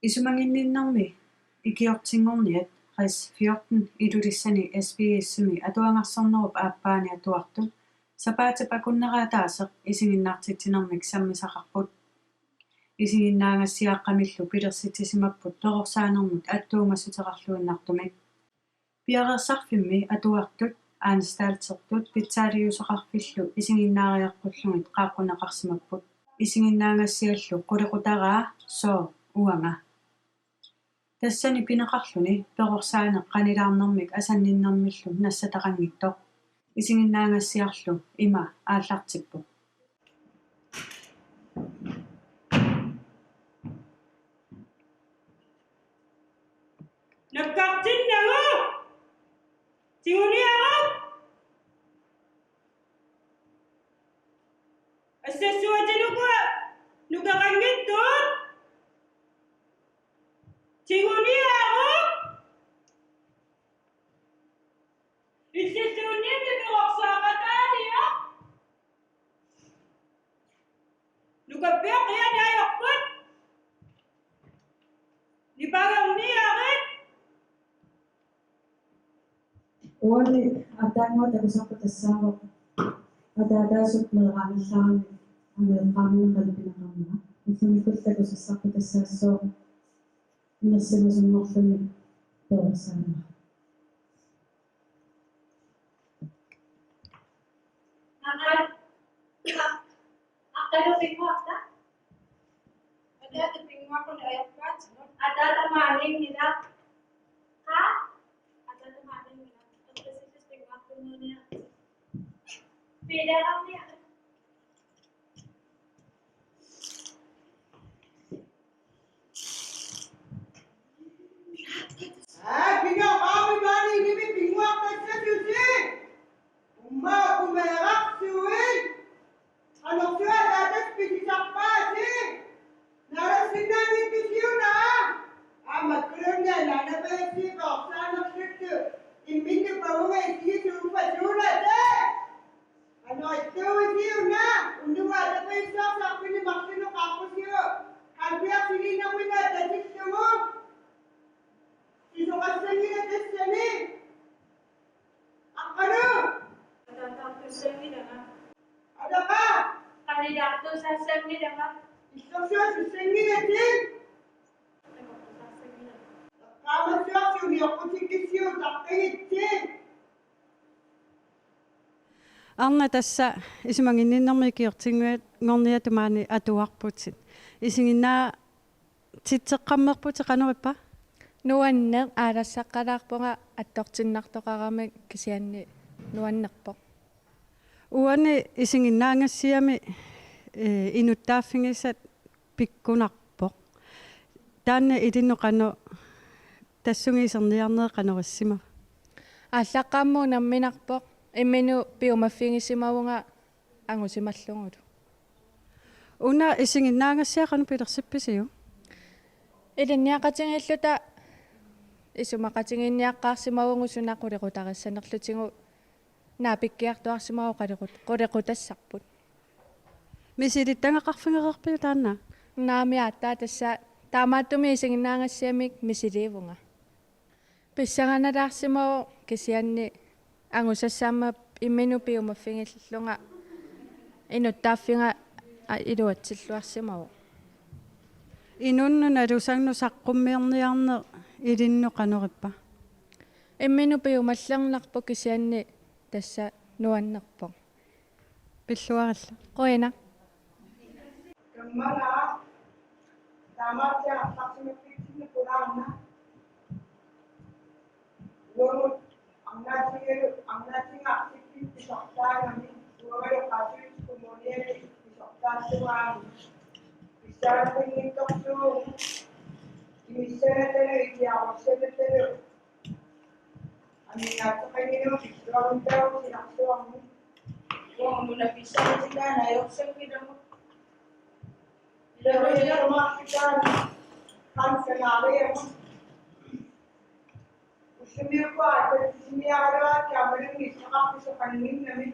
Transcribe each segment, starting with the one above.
Isumanginninnarmi ikiortingorniat qas 14 ilulissani SBS-sumi atuangarsornerup aappaani atuartu sapaatipakunneraaataaseq isinginnaartitinarmik sammisaqarput isinginnaangassiaaqqamillu pilersitissimapпут toqorsaanermut attuumassutiqarluinnartumik piareersarfimmi atuartut aanstaaltertut pitsaaliusoqarfillu isinginnaariaqqullungit qaaqqunaqarsimapput isinginnaangassiallu quliqutaraa soo uanga тассани пинеқарлүни перорсаанеқ қанилаарнэрмик асанниннэрмиллу нассатақангиттоқ исигиннаангассиарлу има ааллартиппу наккартиннагу тигуниарат ассассуатинука нукақангиттуут тигуниару иссассуунниами перорсаақатаалиа нукаппиақианаайорпут нипагерниарит уани атаангуа такусарпа тассаава атаатаасут меэраамиллаарами амеэққарнеқалипинеқарнера уссумикуллакусассарпа тассаассоо инерсимасуннерлуни перорсаанера Aqalupinguaqta атаатапингуақуни аярпаатинут atatamaningila qa атаатамаалингила аттасиллиспингуаққунниа pileqarnia Pinga kami bani ini pinguak kecil cuci. Umma aku merah suwi. Anak suwi ada spesies apa sih? Nara sinan itu siuna. Amat kerana nana besi baksa anak situ. Ini tu bawa isi suruh suruh aja. Anak itu siuna. Undu ada besi sampai ni maksudnya kapu siu. Kalbia sini namanya ada semua. Isokasangina tessani aqalu atatatusangilanga adaka qanilaartu sassangilanga isosyo sangina tin qamasyo yoqutikisiu taqqigittin арна тасса исимагинниннэрми киортингуат ngorniatumaani atuarputit isingиннаа титсеққаммерпути қанериппа нуаннеқ аалассаққалаарпунга аттортиннартоқарамик кисианни нуаннерпоқ уани исигиннаангассиами инуттааффигисат пиккунарпоқ таанна илинноқано тассугисерниарнеэ қанериссима ааллаққааммуу намминарпоқ иммину пиумаффигисимавунга ангусималлугулу уна исигиннаангассиақану пилерсипписиу илинниақатингиллута исумақатингинниаққарсимавунгусуна қулеқутариссанерлутигу наапиккиартуарсимаву қулеқутассарпут мисилиттангақарфингерерпиу таанна наамиааттаа тасса таамааттуми исигиннаангассиамик мисиливунга писсаганалаарсимаву кисианни ангусассаама иммину пиумаффигиллунга инуттааффинга илуатсиллуарсимаву инуннуна лусангну саққуммиерниарне илинну қанериппа иммину пиумаллернарпу кисианни тасса нуаннерпоқ пиллуаралла қуина kamala tamatya approximately purana wonut angnatinga aktiviti soktana mi wala kasil komunere soktana Starting in Tokyo, the cemetery, the cemetery. I mean, after I know, it's long down in Aksuang. Kung muna pisa sila na yoksang kidamo Pero ya makikan, kansanari ako. Usumir ko, at siniyara, kaya maling isakap sa kanin namin.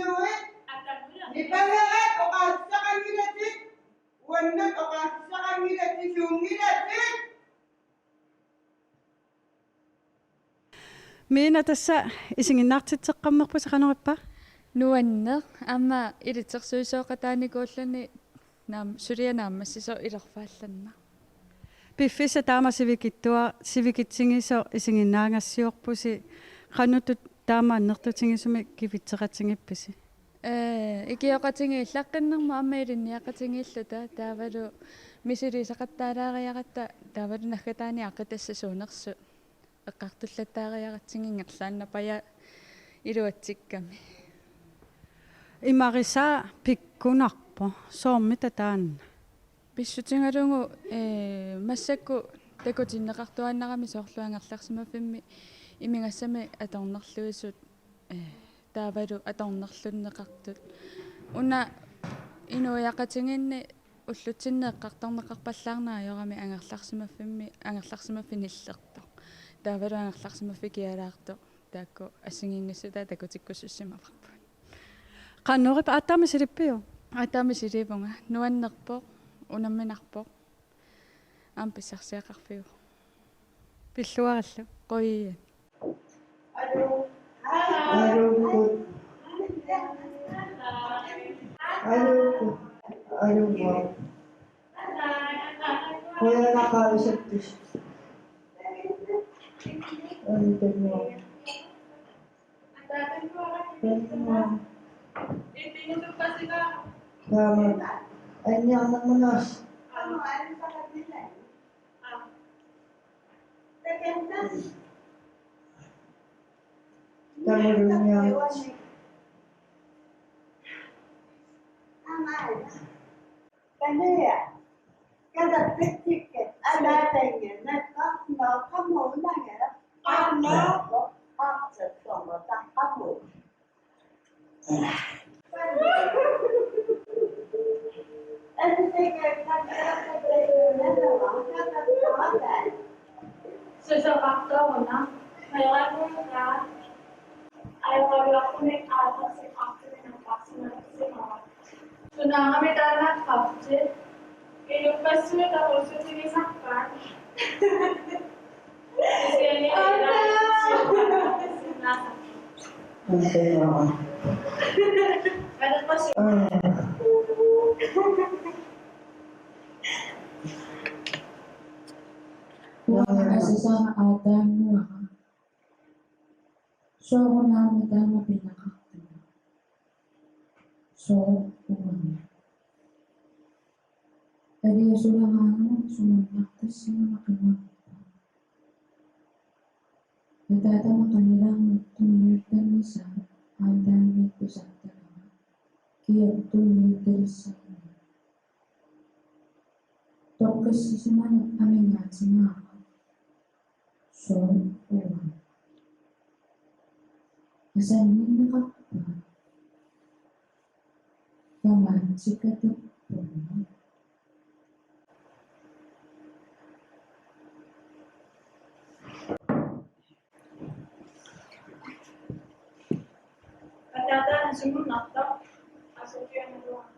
suit. Atangula. Nipalahat o kasi kanila sit. Wannan o kasi kanila sit yung nila sit. Miina tässä isinginnaartitseqqammerpu saqanerippa. Nuanneq ama ilitsersuisooqataanikuullani naam sulianaammassiso ilerfaallanna. Piffissa taama sivikitsingiso isinginnaangassiorpusi qanutut taama annertutingisumi kivitseqatingippisi. Ikioqatingi illaqqinnerma amma ilinniaqatingiilluta taavalu misilisaqattaalaariaqatta taavalu naggataani aqitassasuunersu eqqartullattaariaqatsingingerlaannapaya iluatsikkami. Imarisaa pikkunarpo soormita taanna. Pissutingalungu massakku takutinneqartuannarami soorluangerlarsimafimmi imingassami atornerluisut taavalu atornerlunneqartut una inuiaqatinginni уллутсиннеэккарторнеқарпаллаарнаа анgerlarsimafimmi анgerlarsimafinillertor таавалу анgerlarsimaffi киалаартор таакку ассигингиссута такутиккуссимаварпу Qannorip aataami silippiu. атаами силипунга нуаннерпоқ унамминарпоқ аам писсарсиақарфиу Pilluarallu. қоия Hello. Hello. Hello. Kuya nakausap ko siya. Ano ito mo? Tama. Ay niya ang manas. Tama rin niya. Kada ticket, ada pengen, nak kamu nanya, apa semua tak kamu. Sesuatu Mayroon ayaw ako ng atas sa akin ng paksina sa mga. So na kami tayo kapit. Yung pasuit ako sa sinisakpan. Kasi yan yung sinasa. Antay mo. Ano pa siya? Asasama atan mo ha. So ako namin tama pinakakita. So, umano. Tadi sudah ngomong sumunod tas na makinakita. Natatama kanilang tunod na misa ang dami ko sa talaga. Kaya tunod na sa inyo. Tokas sumanap aming nga sinaka. So, umano. Masanin na kapwa. Paman si katapon. Katata na sumunod to. Asok yun na doon.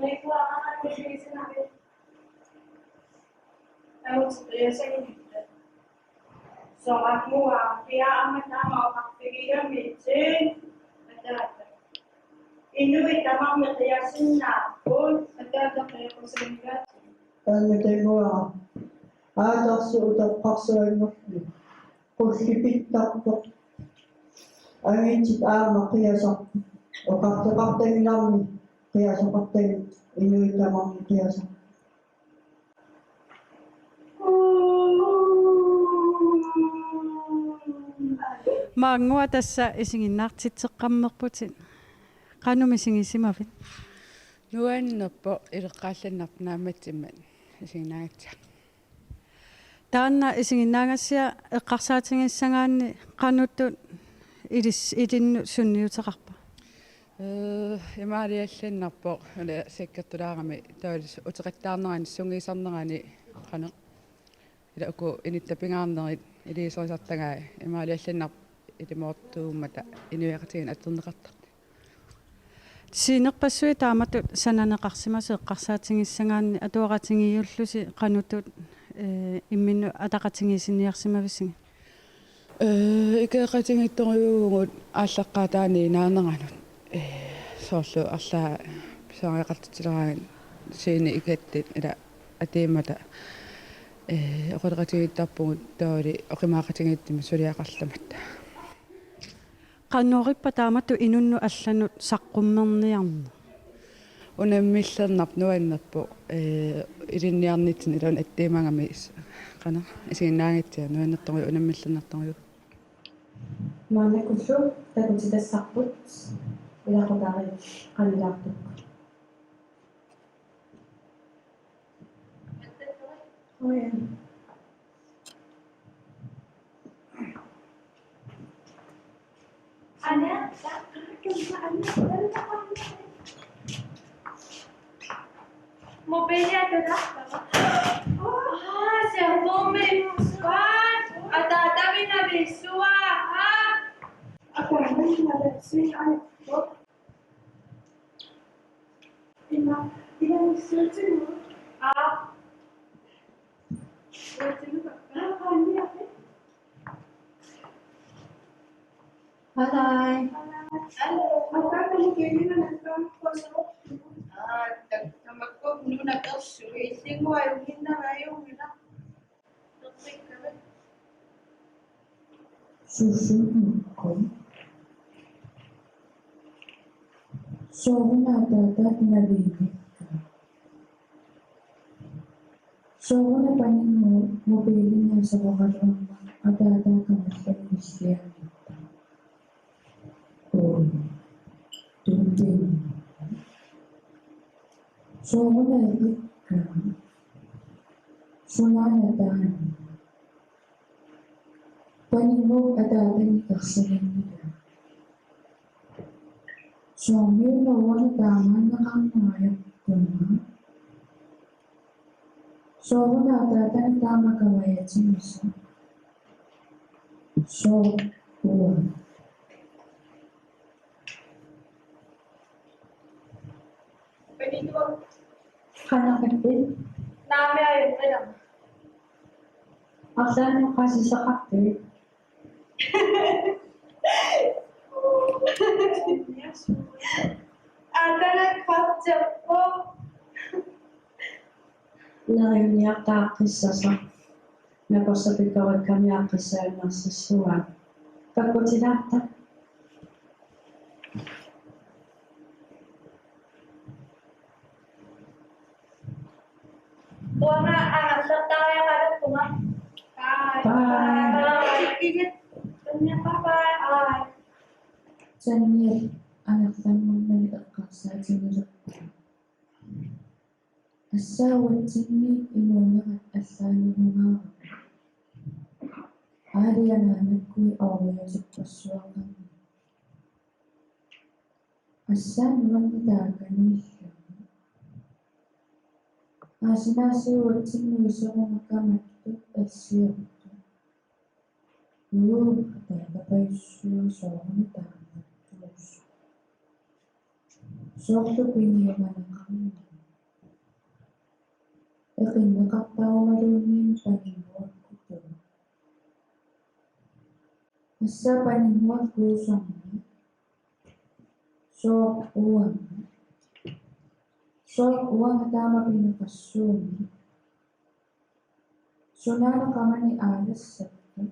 May kuha ka na kasi sinabi. Ayaw sa tayo sa inyo. So, at mua, kaya amat na makakapigil meeting. At inuwi tamang natayasin na po. At kaya ko sa inyo. Ano tayo mo? Ada sudah paksa mo. Pagkipit tapos. Ang kita makiyasa. O kapte lang kaya sa kapte inuwi tamang kiyasa. Maangua tässä isinginnaartitseqqammerputin. Qanumisingisimavit. нуаннерпо илеққаалланнарпнааматсиммат исигнаатса Taanna isinginnaangassia eqqarsaatiнгиссагаанни qanuttut ilinnu sunniuteqarpa. имаалиалланнарпо ула саккертулаарами таалис утеқиттаарнерани сунгисарнерани қане ила уку иниттапингаарнерит илисорисартагаа имаалиалланнар илимоортуумата инуяқатигин аттернеқартар синерпассуи тааматут сананеқарсимасу эққарсаатингиссагаанни атуақатингиуллуси қанутут иммину атақатингисиниарсимависинги икеқатингитторюугут ааллаққаатаани наанеранут соорлу арлаа писариақартитилераагин сиини икаттит ила атиимата оқулеқатигиттарпугут таали оқимаақатингиттима сулиақарламатта qannuarippa taamattu inunnu allanut saqqummerniarnu унаммиллернар нуаннерпу илинниарнитсин илун аттиимагами qana isinginaangitsia nuannertoru unamмиллернарторю маанакуллу такутитассарпут илақутаари қалилаартук оя Аня, mobilnya ada siapa kan? Ada bina bisua, Aku bina bisua, bina bisua tu. Hai. Halo, apa kamu kini nak kosong? Nama ko nuna kasu, isingo ayo hina. Susunku. Sohuna dadat nabibika. Sohuna panimo mobilin sa kakarama adada kamasyan Kristiyan. Tuntun. Sohuna ikka. Sunanatan. Panimo adada ni kasalanida. Suami lawan taman nakangayat tuma. Sohuna adada ni tama kawayat sinasa. Sohuna. Kanakatin, nama ayo kadang. aksan kasi sa kape. Ada nak kerja po. Narinig kakisa sa napasabi ko at kami akisa na sa suwan. Pagkutinata, Buana anak serta yang ada rumah. Bye. Ingat, punya papa. Saniyat anak tamang may akasa sinirap. Asawat sini inuna at asani mga ari ang anak ko'y away sa paswakan. Asan man itagan niya. Asinasiwat sini sa mga kamatut at siya. Talaga pa yung sobrang tamat. Sobrang piniyaman ang kami. Aking nakatawa malumin panimuat ko to. Asa panimuat ko sa mga. Uwang na tama pinapasyon. Nana ka man ni alas sa ito.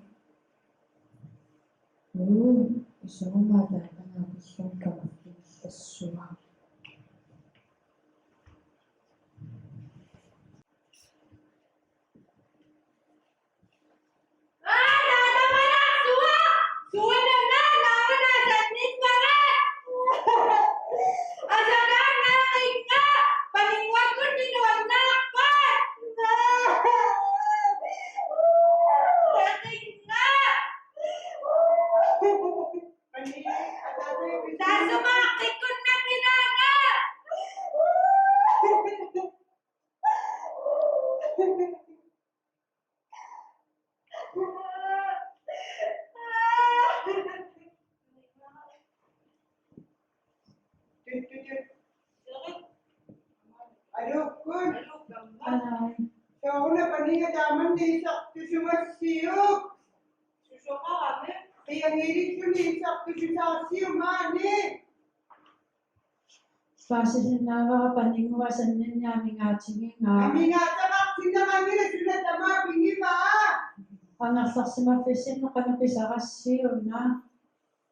Isang mata na nabis yung kapatid sa suwa. Aniga daman nisak tusumasiyo. Susuka kami. Kaya ngirit ko nisak tusumasiyo mani. Pasin na paningawasan niya aming ating nga. Kami nga takak sina kami na sila tama bingi ba? Ang nasaksimafisin na kanapisa kasi yun na.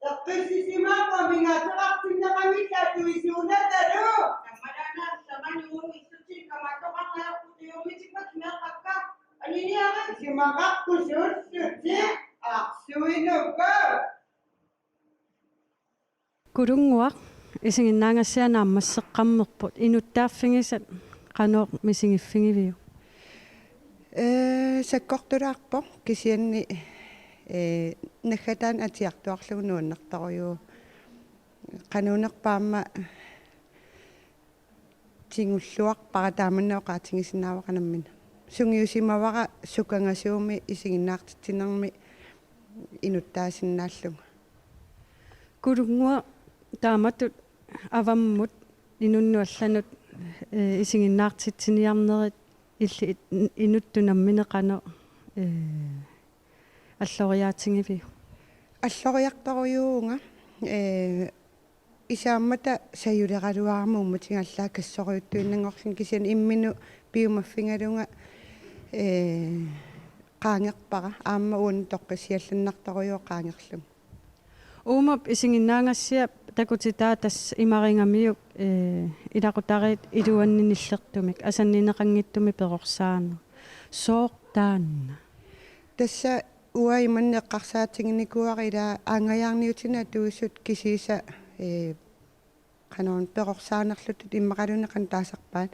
Kasi si mama kami nga takak sina kami sa tuwisuna taro. Namadana sama yung isusin kamato ka nga puti yung misipat na kaka. Ano niya ka? Si makak kusur susi. Aksuino ko. Kurunguaq isinginaangassia naammasseqqammerput inuttaaffingisa qanoq misingiffingiviu sakkortulaarpo kisianni naggataan atiartuarlugunuannartaruyu qanuunerpaama tingulluarpara taamannauqaatingisinnaavaqanammina sungiusimavaqa sukangasuumi isinginnaartittinermi inuttaasinnaallugu kulungua taamatut avammut inunnuallanut isinginnaartitsiniarnerit illi inuttunammineqano alloriaatingiviu аллориартарuyuunga исааммата саюлеқалуармуумма тингаллаа кассориуттуиннангорлун кисиан иммину пиумаффингалунга qaangerpara aamma uun toqqisiallunnartaruyo qaangerlun uumap isinginnaangassia takutitaa tas imaringamiuk ilaqutarit iluanninillertumik asannineqangittumi peqorsaanu soortaanna тасса уайманне эққарсаатингникуарила аангаярниутина туусут кисииса канаун перорсаанерлутут иммақалунеқан таасарпаат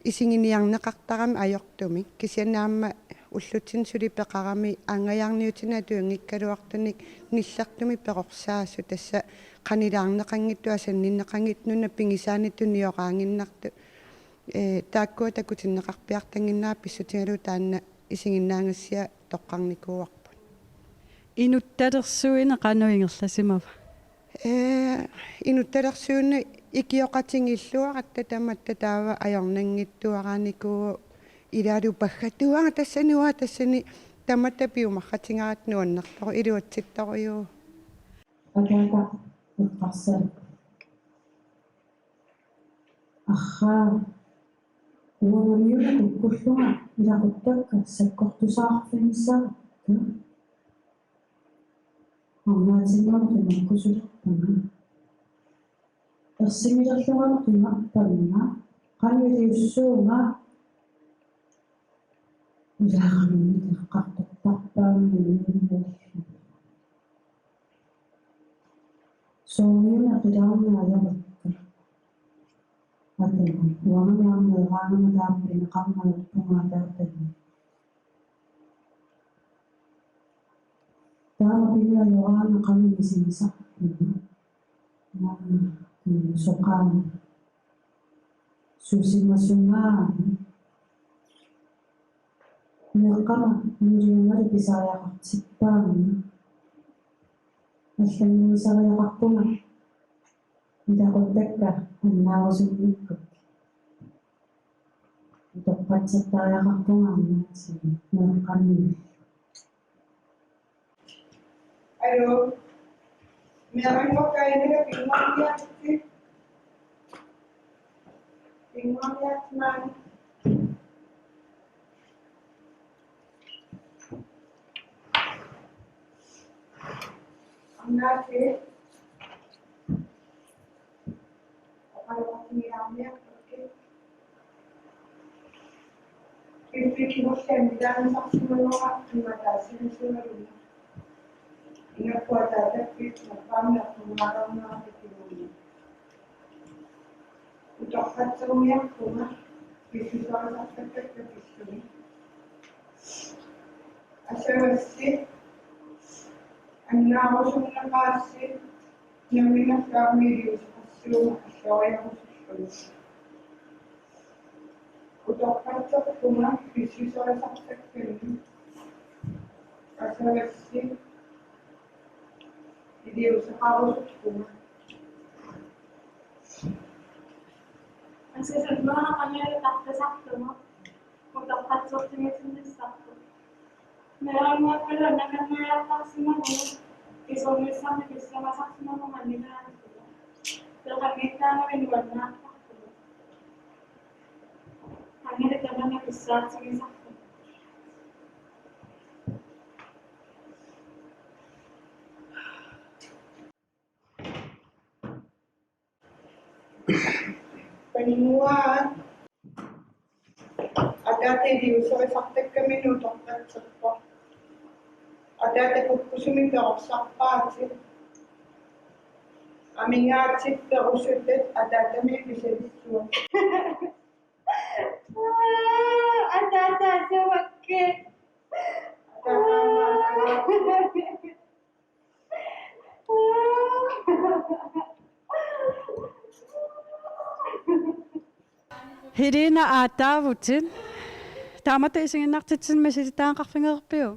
исингиниарнеқартарами аёртумик кисианаама уллутин сулипеқарами аангаярниутина туангиккалуартуник ниллертуми перорсаасу тасса қанилаарнеқангиттуа санниннеқангитнуна пингисааниттуниораангиннарту тааккуа такутиннеқарпиартангиннаа писсутингалу таанна исигиннаангассиа тоққарникууарпут inuttalersuina qanuingерласимава инутталерсуунна икиоқатингиллуақатта таматта таава аёрнангиттуарааникуу илаалу паггатуага тассануа тассани таматта пиумарратингаратнуаннартару илуатситтаруйуу Agaka уккарсаа. Ахаа. Уамиуна куккуллуга илақуттакка саккортусаарфинсаа. Аммаатиннуа қимаккусулерпага. Ерсимилерлугана қимарпагна қанвилиуссуунга илаарнуни теққартортарпаамиуллу соомиуна қилаарнааявакка атега уаманиарнераанама тааппина қарнаарпунгаатаартани таама пиниалораана қаммисимисарпуга соқаама сусимасунгаа неққама нуриумали писааяқартиппаамина аллангуисариақарпуга илақуттакка аннаарусунниккут тоққатсертариақарпуга аннаасси неққамми Alo. Meron mo kayo nila pingwangyak si. Pingwangyak man. Ang nasi. Kalau kasi nilamyak, okay. Pipiki mo siya, hindi lang sa sinuloka, tumatasin sinuloka. Inafuata tafiti na pamna kumarana kikirumu. Utakatsumia kuma kisisana katika kisuri. Asawasi annausumna kasi namina family asu asawaya kusuri. Utakatsumia kuma kisisana katika kisuri. Asawasi Deus, a palavra de cura. Kasi mga kanya takta-sakto mo. Magtapat-sakto sakto. Meron mga pala na nangyayata sa mga isang na bisa masak sa mga kanila. Pero kami na namin na kami na na bisa sa sakto. Panimuan. Ada di usaha sakit kami nutok dan sepak. Ada kusumi ka sakpa sih. Kami ngasih ke usudet ada kami bisa disuruh. Ada sewakit. Hirina aataavutin. Taamata isingennartitsin misiritaanqarfingerpiu.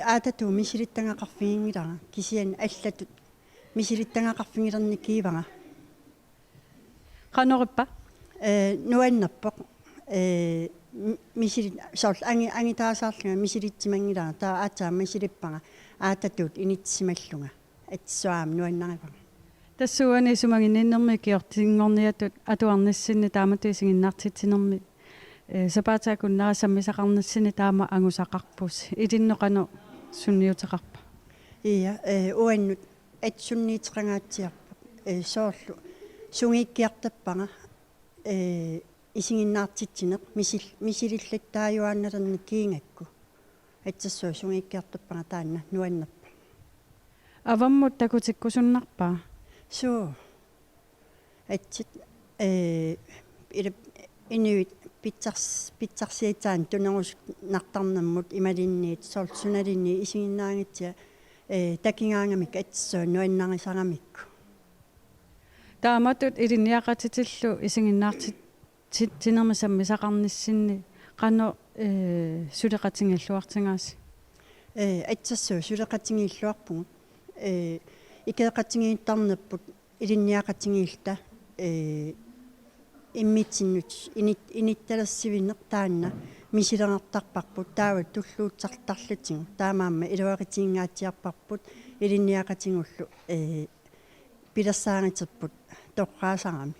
Aatatu misirittangaqarfiingilaa kisian allatut misirittangaqarfingilernikiivanga. Qanorippa nuannappoq misirit soorl angitaasaarlunga misiritimangilaa taa aataa misirippanga aatatut initsimallunga atsuaam nuannaripanga. Tassuani sumanginninnermi kiortingorniatut atuarnissinni taamatu isinginnartitsinermi sapaatakun sammisaqarnissini taama angusaqarpus ilinnoqanu sunniuteqarpa. Iya uannut atsunniiteqangaatsiarpa soorlu sungiikkiartappanga isinginnaartitsineq misilillataayuaannalerni kiingakku atsassuu sungiikkiartappanga taanna nuannappa. Avammut takutikkusunnarpaa. Så at inuit pitsarsiitaan tunarus nartarnammut imalinniit sortsunalinni isinginnaangitsia takingaangamik atssuu nuannarisangamikku. Taamatut iliniaqatitillu isinginnaartitsinermisammisaqarnissinni qanu suleqatingilluartingaasi. Atsassuu suleqatingilluarpungut икеэқатсигииттарнаппут илинниақатсигиилта иммитсиннут инитталерсивинеқ таанна мисилернартарпарпут таават туллуутсартарлатигу таамаама илуақитиингаатиарпарпут илинниақатигуллу пилерсаагитерпут тоққаасарами